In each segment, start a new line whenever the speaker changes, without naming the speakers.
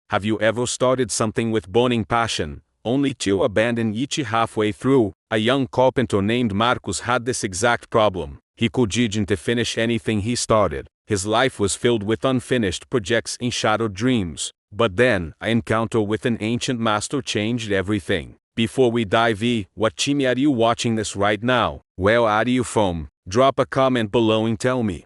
Have you ever started something with burning passion, only to abandon it halfway through? A young carpenter named Marcos had this exact problem. He couldn't finish anything he started. His life was filled with unfinished projects and shattered dreams. But then, an encounter with an ancient master changed everything. Before we dive in, what team are you watching this right now? Where are you from? Drop a comment below and tell me.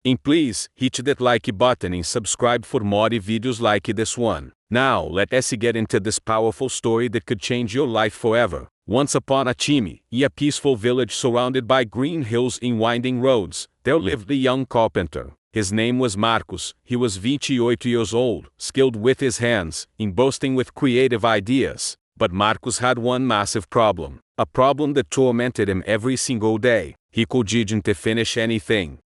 And please, hit that like button and subscribe for more videos like this one. Now let us get into this powerful story that could change your life forever. Once upon a time, in a peaceful village surrounded by green hills and winding roads, there lived a young carpenter. His name was Marcos. He was 28 years old, skilled with his hands, and boasting with creative ideas. But Marcos had one massive problem. A problem that tormented him every single day. He couldn't finish anything.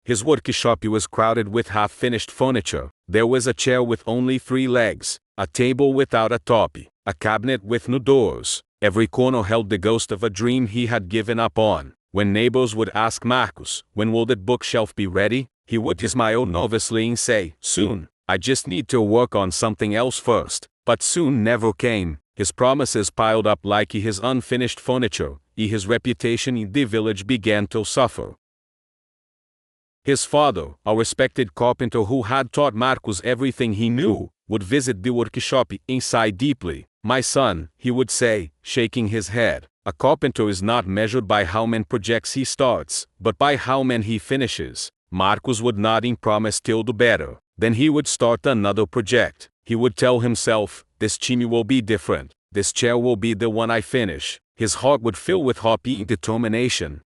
His workshop was crowded with half-finished furniture. There was a chair with only 3 legs, a table without a top, a cabinet with no doors. Every corner held the ghost of a dream he had given up on. When neighbors would ask Marcos, when will that bookshelf be ready, he would smile nervously and say, soon, I just need to work on something else first. But soon never came. His promises piled up like his unfinished furniture, and his reputation in the village began to suffer. His father, a respected carpenter who had taught Marcos everything he knew, would visit the workshop and sigh deeply. My son, he would say, shaking his head, a carpenter is not measured by how many projects he starts, but by how many he finishes. Marcos would nod and promise till do better. Then he would start another project. He would tell himself, this chimney will be different. This chair will be the one I finish. His heart would fill with hope and determination.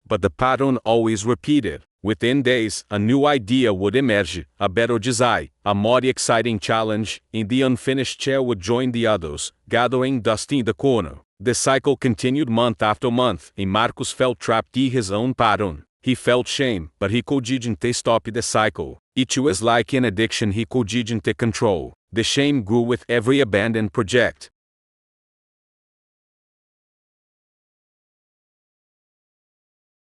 But the pattern always repeated. Within days, a new idea would emerge, a better design, a more exciting challenge, and the unfinished chair would join the others, gathering dust in the corner. The cycle continued month after month, and Marcos felt trapped in his own pattern. He felt shame, but he couldn't stop the cycle. It was like an addiction he couldn't control. The shame grew with every abandoned project.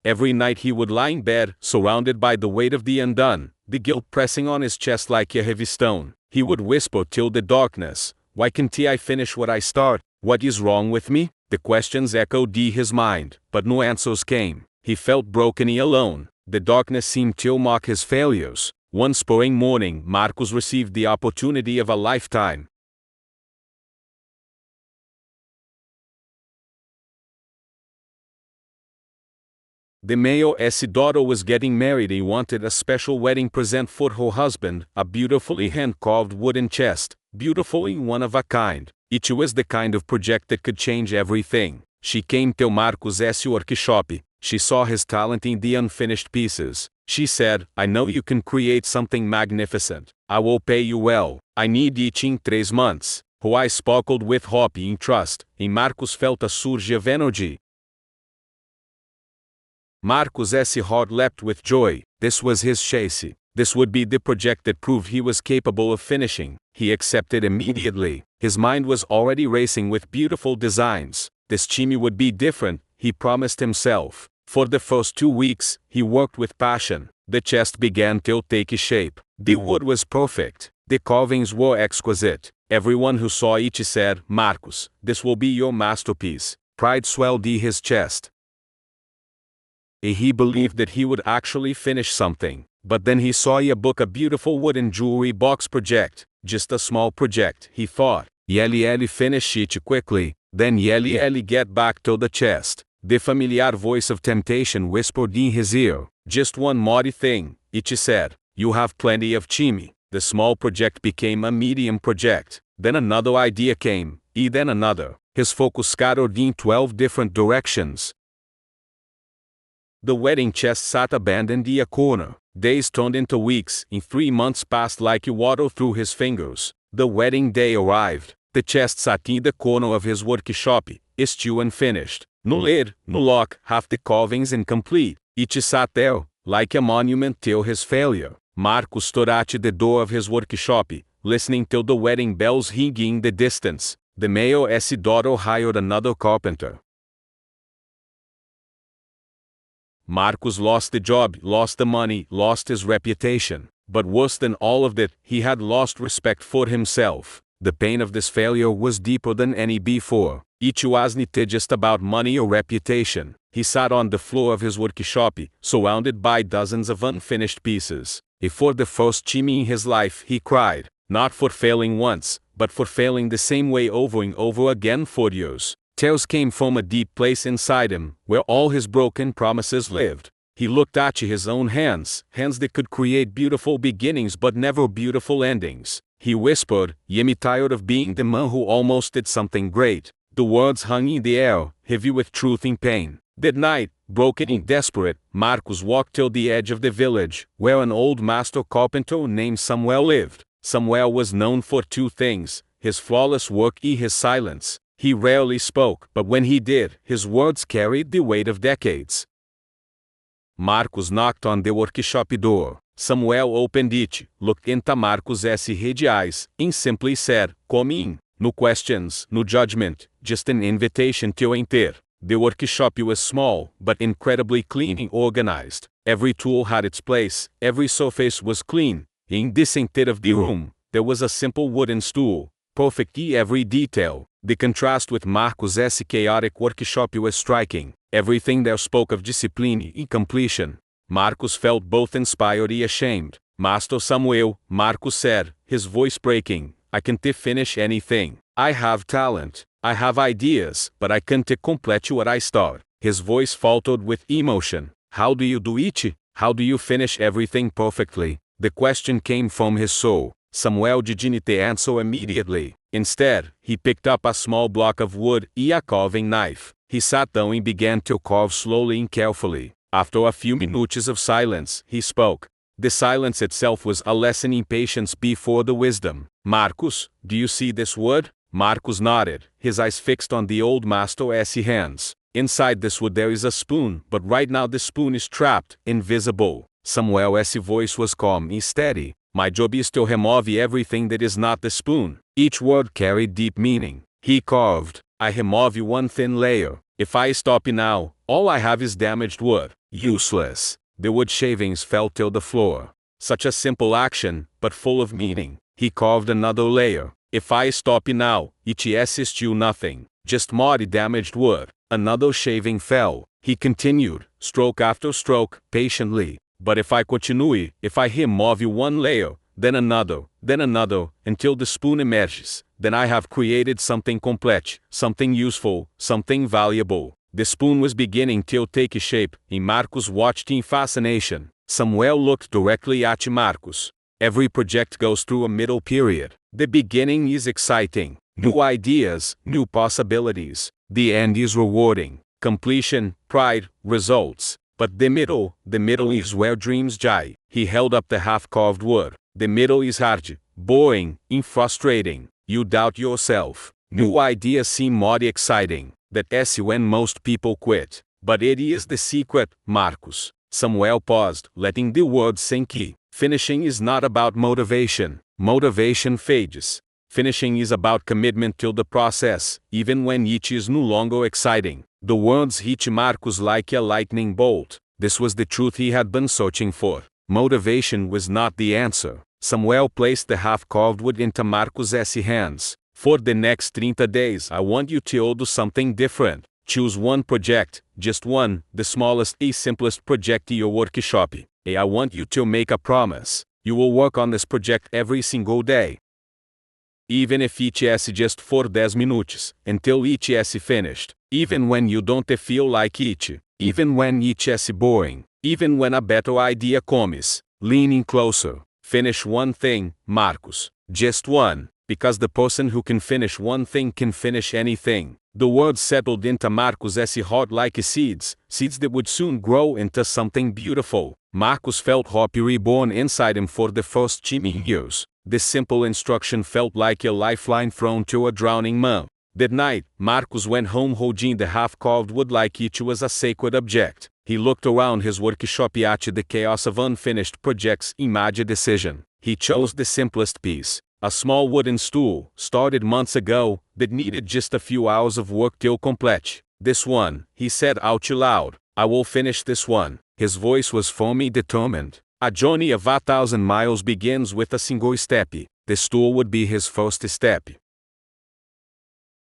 Every night he would lie in bed, surrounded by the weight of the undone, the guilt pressing on his chest like a heavy stone. He would whisper till the darkness, why can't I finish what I start? What is wrong with me? The questions echoed in his mind, but no answers came. He felt broken and alone. The darkness seemed to mock his failures. One spring morning, Marcos received the opportunity of a lifetime. The mayor's daughter was getting married and wanted a special wedding present for her husband, a beautifully hand-carved wooden chest, beautifully one of a kind. It was the kind of project that could change everything. She came to Marcos' workshop. She saw his talent in the unfinished pieces. She said, I know you can create something magnificent. I will pay you well. I need it in 3 months. Her eyes sparkled with hope and trust, and Marcos felt a surge of energy. Marcos' heart leapt with joy. This was his chase. This would be the project that proved he was capable of finishing. He accepted immediately. His mind was already racing with beautiful designs. This chimney would be different, he promised himself. For the first 2 weeks, he worked with passion. The chest began to take shape. The wood was perfect. The carvings were exquisite. Everyone who saw it said, Marcos, this will be your masterpiece. Pride swelled in his chest. He believed that he would actually finish something. But then he saw a beautiful wooden jewelry box project. Just a small project, he thought. Yeli finish it quickly, then Yeli get back to the chest. The familiar voice of temptation whispered in his ear. Just one more thing, it said. You have plenty of chimney. The small project became a medium project. Then another idea came, and then another. His focus scattered in 12 different directions. The wedding chest sat abandoned in a corner. Days turned into weeks, and 3 months passed like water through his fingers. The wedding day arrived. The chest sat in the corner of his workshop, still unfinished. No lid, no lock, half the carvings incomplete. It sat there, like a monument to his failure. Marcos stood at the door of his workshop, listening till the wedding bells ring in the distance. The mayor's daughter hired another carpenter. Marcus lost the job, lost the money, lost his reputation. But worse than all of that, he had lost respect for himself. The pain of this failure was deeper than any before. It wasn't just about money or reputation. He sat on the floor of his workshop, surrounded by dozens of unfinished pieces. And for the first time in his life, he cried, not for failing once, but for failing the same way over and over again for years. Tears came from a deep place inside him, where all his broken promises lived. He looked at his own hands that could create beautiful beginnings but never beautiful endings. He whispered, "I'm tired of being the man who almost did something great." The words hung in the air, heavy with truth and pain. That night, broken and desperate, Marcus walked till the edge of the village, where an old master carpenter named Samuel lived. Samuel was known for two things: his flawless work and his silence. He rarely spoke, but when he did, his words carried the weight of decades. Marcus knocked on the workshop door. Samuel opened it, looked into Marcus' red eyes, and simply said, "Come in." No questions, no judgment, just an invitation to enter. The workshop was small, but incredibly clean and organized. Every tool had its place, every surface was clean. In the center of the room, there was a simple wooden stool, perfect in every detail. The contrast with Marcus' chaotic workshop was striking. Everything there spoke of discipline and completion. Marcus felt both inspired and ashamed. "Master Samuel," Marcus said, his voice breaking, "I can't finish anything. I have talent, I have ideas, but I can't complete what I start." His voice faltered with emotion. "How do you do it? How do you finish everything perfectly?" The question came from his soul. Samuel didn't answer immediately. Instead, he picked up a small block of wood and a carving knife. He sat down and began to carve slowly and carefully. After a few minutes of silence, he spoke. The silence itself was a lesson in patience before the wisdom. "Marcus, do you see this wood?" Marcus nodded, his eyes fixed on the old master's hands. "Inside this wood there is a spoon, but right now the spoon is trapped, invisible." Samuel's voice was calm and steady. "My job is to remove everything that is not the spoon." Each word carried deep meaning. He carved, "I remove one thin layer. If I stop now, all I have is damaged wood. Useless." The wood shavings fell to the floor. Such a simple action, but full of meaning. He carved another layer. "If I stop now, it is still nothing. Just more damaged wood." Another shaving fell. He continued, stroke after stroke, patiently. "But if I continue, if I remove one layer, then another, until the spoon emerges, then I have created something complete, something useful, something valuable." The spoon was beginning to take shape, and Marcus watched in fascination. Samuel looked directly at Marcus. "Every project goes through a middle period. The beginning is exciting. New ideas, new possibilities. The end is rewarding. Completion, pride, results. But the middle is where dreams die." He held up the half-carved wood. "The middle is hard, boring, and frustrating. You doubt yourself. New ideas seem more exciting. That's when most people quit. But it is the secret, Marcus." Samuel paused, letting the words sink in. "Finishing is not about motivation. Motivation fades. Finishing is about commitment to the process, even when it is no longer exciting." The words hit Marcus like a lightning bolt. This was the truth he had been searching for. Motivation was not the answer. Samuel placed the half-carved wood into Marcus' hands. "For the next 30 days I want you to do something different. Choose one project, just one, the smallest and simplest project in your workshop. And I want you to make a promise. You will work on this project every single day. Even if it is just for 10 minutes, until it is finished. Even when you don't feel like it. Even when it is boring. Even when a better idea comes." Leaning closer. "Finish one thing, Marcus. Just one. Because the person who can finish one thing can finish anything." The words settled into Marcus' heart like seeds that would soon grow into something beautiful. Marcus felt hope reborn inside him for the first time in years. This simple instruction felt like a lifeline thrown to a drowning man. That night, Marcus went home holding the half-carved wood like it was a sacred object. He looked around his workshop at the chaos of unfinished projects and made a decision. He chose the simplest piece. A small wooden stool, started months ago, that needed just a few hours of work till complete. "This one," he said out loud. I will finish this one. His voice was foamy, determined. A journey of 1,000 miles begins with a single step. The stool would be his first step.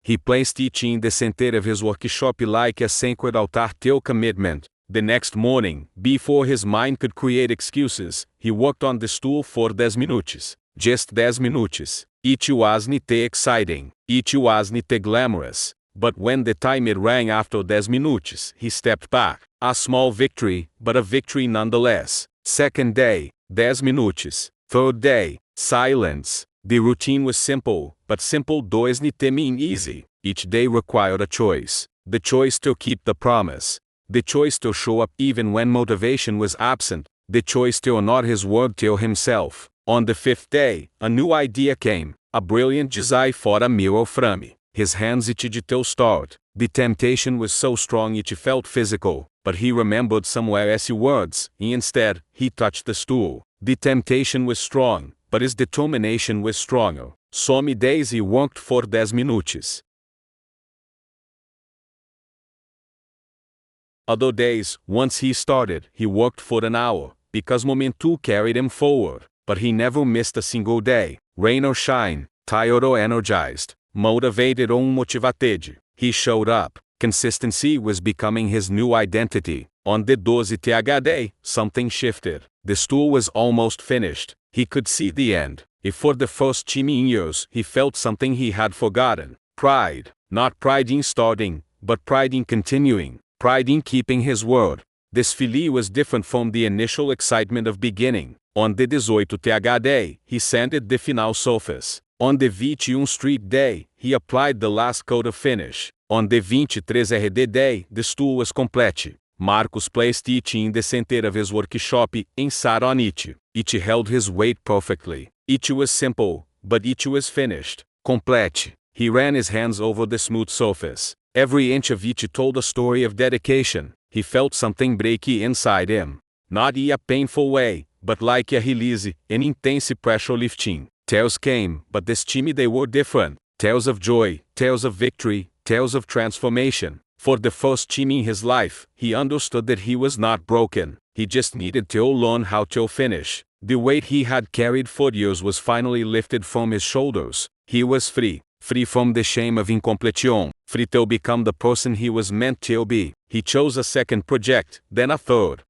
He placed it in the center of his workshop like a sacred altar till commitment. The next morning, before his mind could create excuses, he worked on the stool for 10 minutes. Just 10 minutes. It wasn't exciting. It wasn't glamorous. But when the timer rang after 10 minutes, he stepped back. A small victory, but a victory nonetheless. Second day, 10 minutes. Third day, silence. The routine was simple, but simple doesn't mean easy. Each day required a choice. The choice to keep the promise. The choice to show up even when motivation was absent. The choice to honor his word to himself. On the fifth day, a new idea came. A brilliant design for a mural frame. His hands itched to start. The temptation was so strong it felt physical, but he remembered somewhere else words. Instead, he touched the stool. The temptation was strong, but his determination was stronger. Some days he worked for 10 minutes. Other days, once he started, he worked for an hour, because momentum carried him forward. But he never missed a single day, rain or shine, tired or energized, motivated or unmotivated. He showed up. Consistency was becoming his new identity. On the 12th day, something shifted. The stool was almost finished. He could see the end. If for the first time in years he felt something he had forgotten. Pride. Not pride in starting, but pride in continuing. Pride in keeping his word. This feeling was different from the initial excitement of beginning. On the 18th day, he sanded the final surface. On the 21 street day, he applied the last coat of finish. On the 23rd day, the stool was complete. Marcos placed it in the center of his workshop and sat on it. It held his weight perfectly. It was simple, but it was finished. Complete. He ran his hands over the smooth surface. Every inch of it told a story of dedication. He felt something break inside him. Not in a painful way, but like a release, an intense pressure lifting. Tales came, but this time they were different. Tales of joy, tales of victory, tales of transformation. For the first time in his life, he understood that he was not broken. He just needed to learn how to finish. The weight he had carried for years was finally lifted from his shoulders. He was free. Free from the shame of incompletion. Free to become the person he was meant to be. He chose a second project, then a third.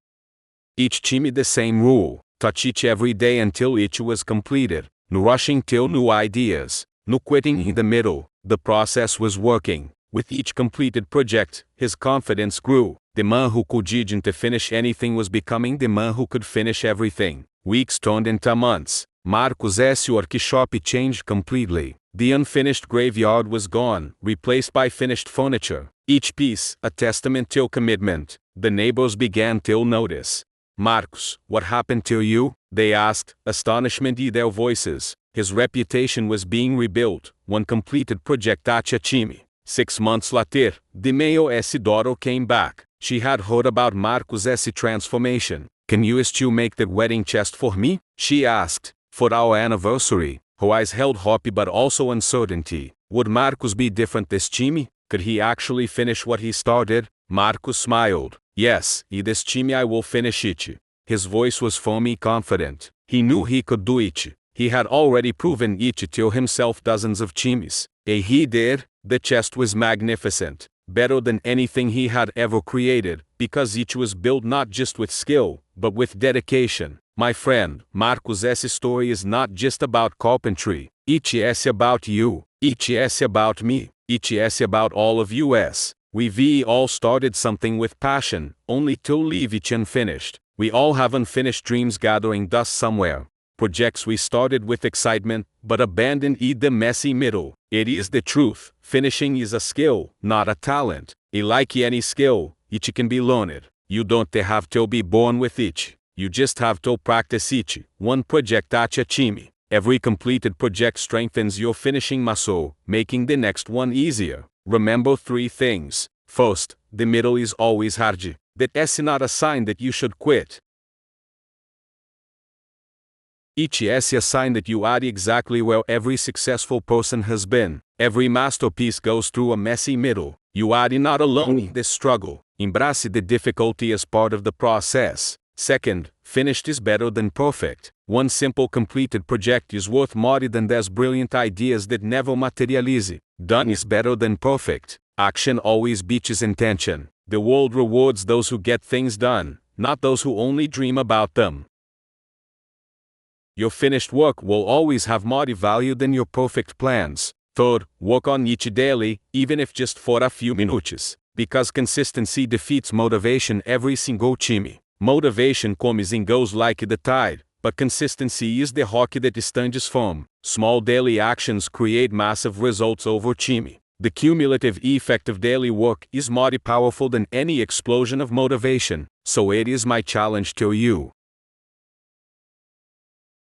Each time the same rule. Touch it every day until it was completed. No rushing till new ideas. No quitting in the middle. The process was working. With each completed project, his confidence grew. The man who didn't finish anything was becoming the man who could finish everything. Weeks turned into months. Marcos' workshop changed completely. The unfinished graveyard was gone, replaced by finished furniture. Each piece, a testament to commitment. The neighbors began to notice. Marcos, what happened to you? They asked, astonishment in their voices. His reputation was being rebuilt, one completed project at a time. 6 months later, the mayor's daughter came back. She had heard about Marcos' transformation. Can you still make the wedding chest for me? She asked. For our anniversary. Her eyes held hope but also uncertainty. Would Marcos be different this time? Could he actually finish what he started? Marcos smiled. Yes, this time I will finish it. His voice was firmly confident. He knew he could do it. He had already proven it to himself dozens of times. And he did. The chest was magnificent. Better than anything he had ever created, because it was built not just with skill, but with dedication. My friend, Marcos' story is not just about carpentry. It is about you. It is about me. It is about all of us. We all started something with passion, only to leave it unfinished. We all have unfinished dreams gathering dust somewhere. Projects we started with excitement, but abandoned in the messy middle. It is the truth. Finishing is a skill, not a talent. Like any skill, it can be learned. You don't have to be born with it. You just have to practice it, one project at a time. Every completed project strengthens your finishing muscle, making the next one easier. Remember 3 things. First, the middle is always hard. That is not a sign that you should quit. Each is a sign that you are exactly where every successful person has been. Every masterpiece goes through a messy middle. You are not alone in this struggle. Embrace the difficulty as part of the process. Second, finished is better than perfect. One simple completed project is worth more than 10 brilliant ideas that never materialize. Done is better than perfect. Action always beats intention. The world rewards those who get things done, not those who only dream about them. Your finished work will always have more value than your perfect plans. Third, work on each daily, even if just for a few minutes. Because consistency defeats motivation every single time. Motivation comes and goes like the tide, but consistency is the rock that stands firm. Small daily actions create massive results over time. The cumulative effect of daily work is more powerful than any explosion of motivation, so it is my challenge to you.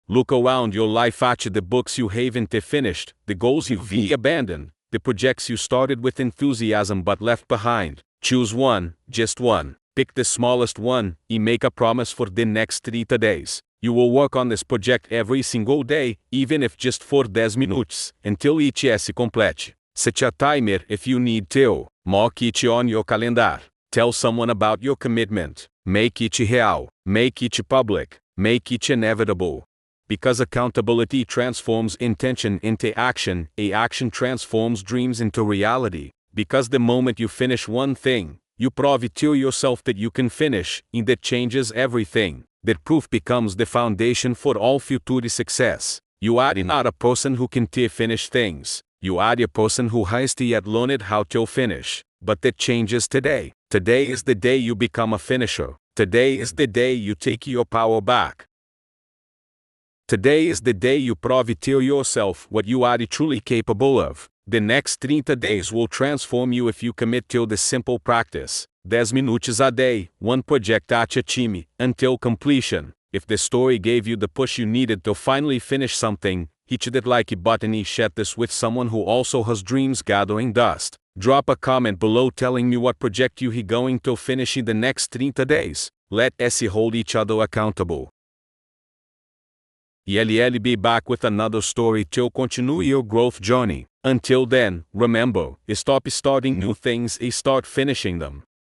Look around your life at the books you haven't finished, the goals you've abandoned, the projects you started with enthusiasm but left behind. Choose one, just one. Pick the smallest one, and make a promise for the next 30 days. You will work on this project every single day, even if just for 10 minutes, until it is complete. Set a timer if you need to. Mark it on your calendar. Tell someone about your commitment. Make it real. Make it public. Make it inevitable. Because accountability transforms intention into action, action transforms dreams into reality. Because the moment you finish one thing, you prove to yourself that you can finish, and that changes everything. That proof becomes the foundation for all future success. You are not a person who can finish things. You are a person who has yet learned how to finish. But that changes today. Today is the day you become a finisher. Today is the day you take your power back. Today is the day you prove to yourself what you are truly capable of. The next 30 days will transform you if you commit to this simple practice. 10 minutes a day, one project at a time, until completion. If the story gave you the push you needed to finally finish something, hit that like button and share this with someone who also has dreams gathering dust. Drop a comment below telling me what project you are going to finish in the next 30 days. Let us hold each other accountable. I'll be back with another story to continue your growth journey. Until then, remember, stop starting new things and start finishing them.